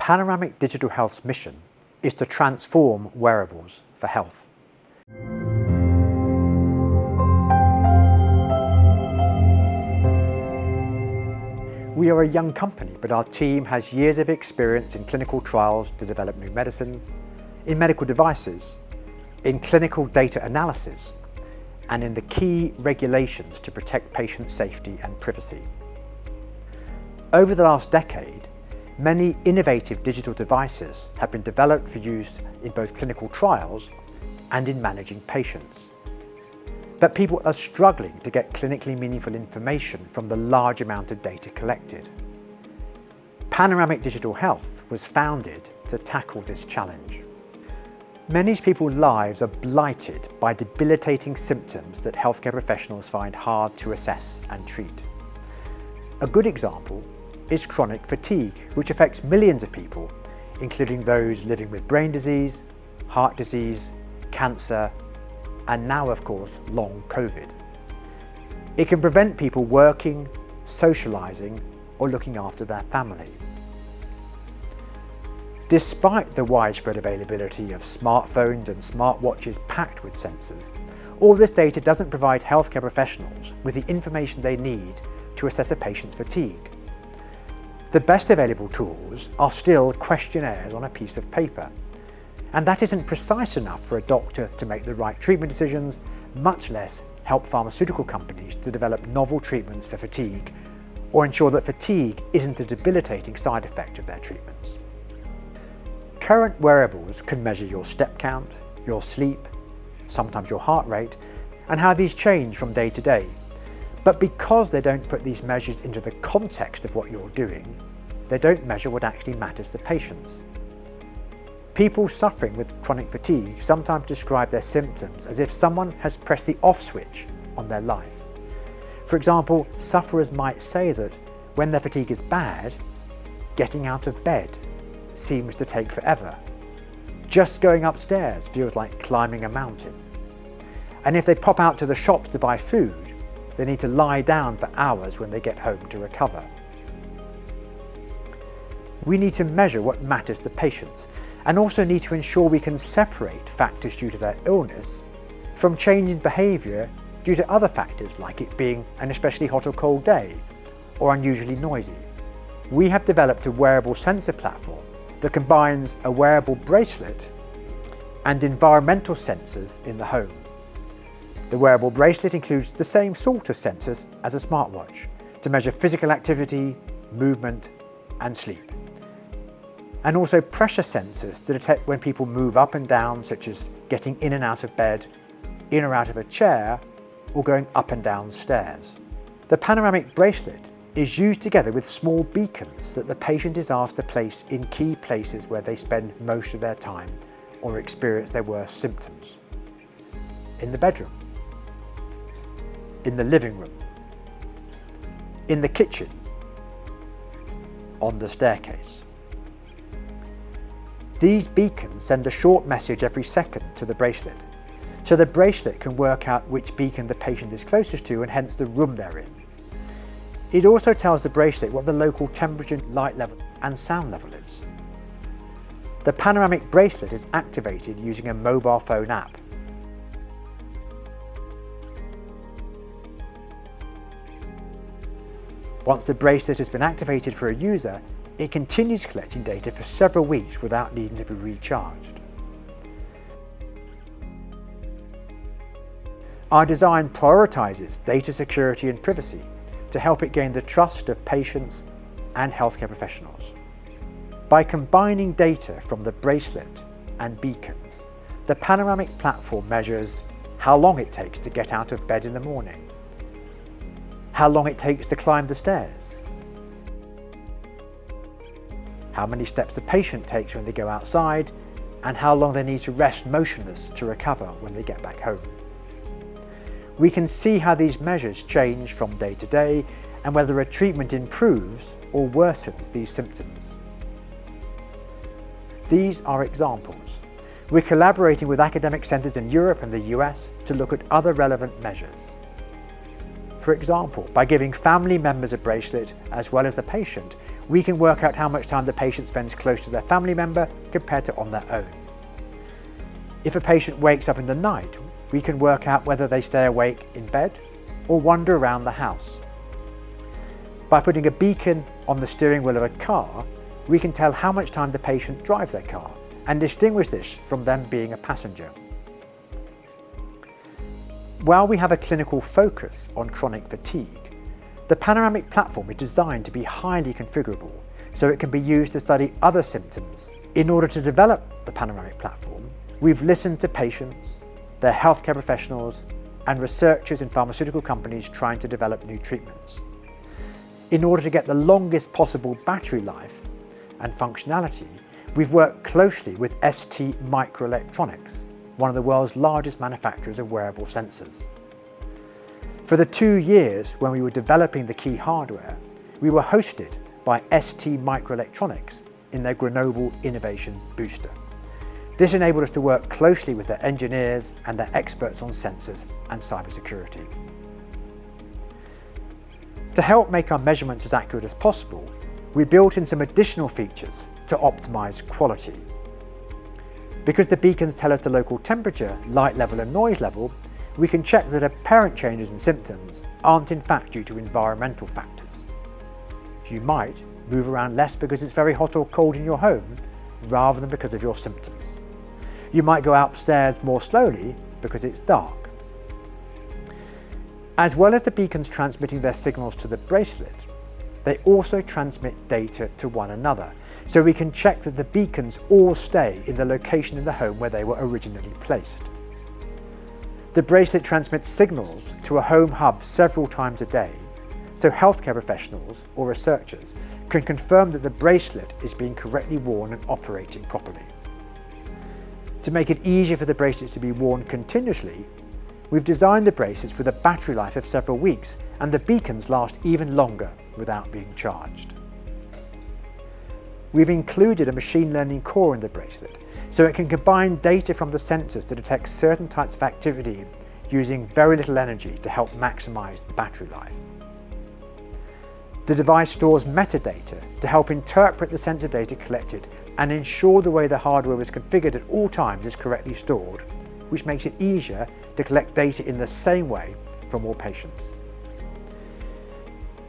Panoramic Digital Health's mission is to transform wearables for health. We are a young company, but our team has years of experience in clinical trials to develop new medicines, in medical devices, in clinical data analysis, and in the key regulations to protect patient safety and privacy. Over the last decade, many innovative digital devices have been developed for use in both clinical trials and in managing patients. But people are struggling to get clinically meaningful information from the large amount of data collected. Panoramic Digital Health was founded to tackle this challenge. Many people's lives are blighted by debilitating symptoms that healthcare professionals find hard to assess and treat. A good example is chronic fatigue, which affects millions of people, including those living with brain disease, heart disease, cancer, and now, of course, long COVID. It can prevent people working, socializing, or looking after their family. Despite the widespread availability of smartphones and smartwatches packed with sensors, all this data doesn't provide healthcare professionals with the information they need to assess a patient's fatigue. The best available tools are still questionnaires on a piece of paper, and that isn't precise enough for a doctor to make the right treatment decisions, much less help pharmaceutical companies to develop novel treatments for fatigue or ensure that fatigue isn't a debilitating side effect of their treatments. Current wearables can measure your step count, your sleep, sometimes your heart rate, and how these change from day to day. But because they don't put these measures into the context of what you're doing, they don't measure what actually matters to patients. People suffering with chronic fatigue sometimes describe their symptoms as if someone has pressed the off switch on their life. For example, sufferers might say that when their fatigue is bad, getting out of bed seems to take forever. Just going upstairs feels like climbing a mountain. And if they pop out to the shops to buy food, they need to lie down for hours when they get home to recover. We need to measure what matters to patients, and also need to ensure we can separate factors due to their illness from change in behaviour due to other factors, like it being an especially hot or cold day or unusually noisy. We have developed a wearable sensor platform that combines a wearable bracelet and environmental sensors in the home. The wearable bracelet includes the same sort of sensors as a smartwatch to measure physical activity, movement, and sleep. And also pressure sensors to detect when people move up and down, such as getting in and out of bed, in or out of a chair, or going up and down stairs. The panoramic bracelet is used together with small beacons that the patient is asked to place in key places where they spend most of their time or experience their worst symptoms. In the bedroom, in the living room, in the kitchen, on the staircase. These beacons send a short message every second to the bracelet, so the bracelet can work out which beacon the patient is closest to and hence the room they're in. It also tells the bracelet what the local temperature, light level and sound level is. The panoramic bracelet is activated using a mobile phone app. Once the bracelet has been activated for a user, it continues collecting data for several weeks without needing to be recharged. Our design prioritizes data security and privacy to help it gain the trust of patients and healthcare professionals. By combining data from the bracelet and beacons, the Panoramic platform measures how long it takes to get out of bed in the morning, how long it takes to climb the stairs, how many steps the patient takes when they go outside, and how long they need to rest motionless to recover when they get back home. We can see how these measures change from day to day and whether a treatment improves or worsens these symptoms. These are examples. We're collaborating with academic centres in Europe and the US to look at other relevant measures. For example, by giving family members a bracelet as well as the patient, we can work out how much time the patient spends close to their family member compared to on their own. If a patient wakes up in the night, we can work out whether they stay awake in bed or wander around the house. By putting a beacon on the steering wheel of a car, we can tell how much time the patient drives their car and distinguish this from them being a passenger. While we have a clinical focus on chronic fatigue, the Panoramic platform is designed to be highly configurable so it can be used to study other symptoms. In order to develop the Panoramic platform, we've listened to patients, their healthcare professionals, and researchers in pharmaceutical companies trying to develop new treatments. In order to get the longest possible battery life and functionality, we've worked closely with ST Microelectronics, one of the world's largest manufacturers of wearable sensors. For the 2 years when we were developing the key hardware, we were hosted by ST Microelectronics in their Grenoble Innovation Booster. This enabled us to work closely with their engineers and their experts on sensors and cybersecurity. To help make our measurements as accurate as possible, we built in some additional features to optimize quality. Because the beacons tell us the local temperature, light level and noise level, we can check that apparent changes in symptoms aren't in fact due to environmental factors. You might move around less because it's very hot or cold in your home, rather than because of your symptoms. You might go upstairs more slowly because it's dark. As well as the beacons transmitting their signals to the bracelet, they also transmit data to one another, so we can check that the beacons all stay in the location in the home where they were originally placed. The bracelet transmits signals to a home hub several times a day, so healthcare professionals or researchers can confirm that the bracelet is being correctly worn and operating properly. To make it easier for the bracelets to be worn continuously, we've designed the bracelets with a battery life of several weeks, and the beacons last even longer without being charged. We've included a machine learning core in the bracelet, so it can combine data from the sensors to detect certain types of activity using very little energy to help maximize the battery life. The device stores metadata to help interpret the sensor data collected and ensure the way the hardware is configured at all times is correctly stored, which makes it easier to collect data in the same way from all patients.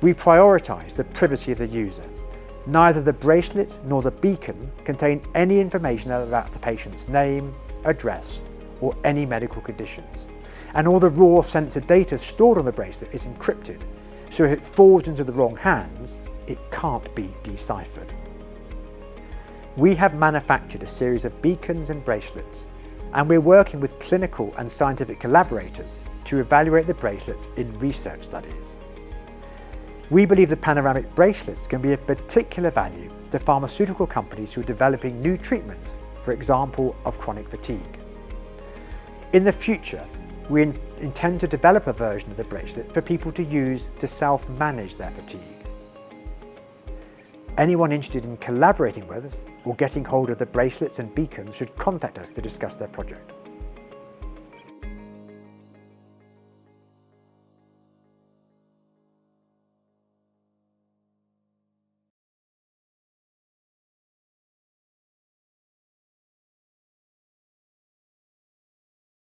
We prioritize the privacy of the user. Neither the bracelet nor the beacon contain any information about the patient's name, address, or any medical conditions. And all the raw sensor data stored on the bracelet is encrypted, so if it falls into the wrong hands, it can't be deciphered. We have manufactured a series of beacons and bracelets, and we're working with clinical and scientific collaborators to evaluate the bracelets in research studies. We believe the panoramic bracelets can be of particular value to pharmaceutical companies who are developing new treatments, for example, of chronic fatigue. In the future, we intend to develop a version of the bracelet for people to use to self-manage their fatigue. Anyone interested in collaborating with us or getting hold of the bracelets and beacons should contact us to discuss their project.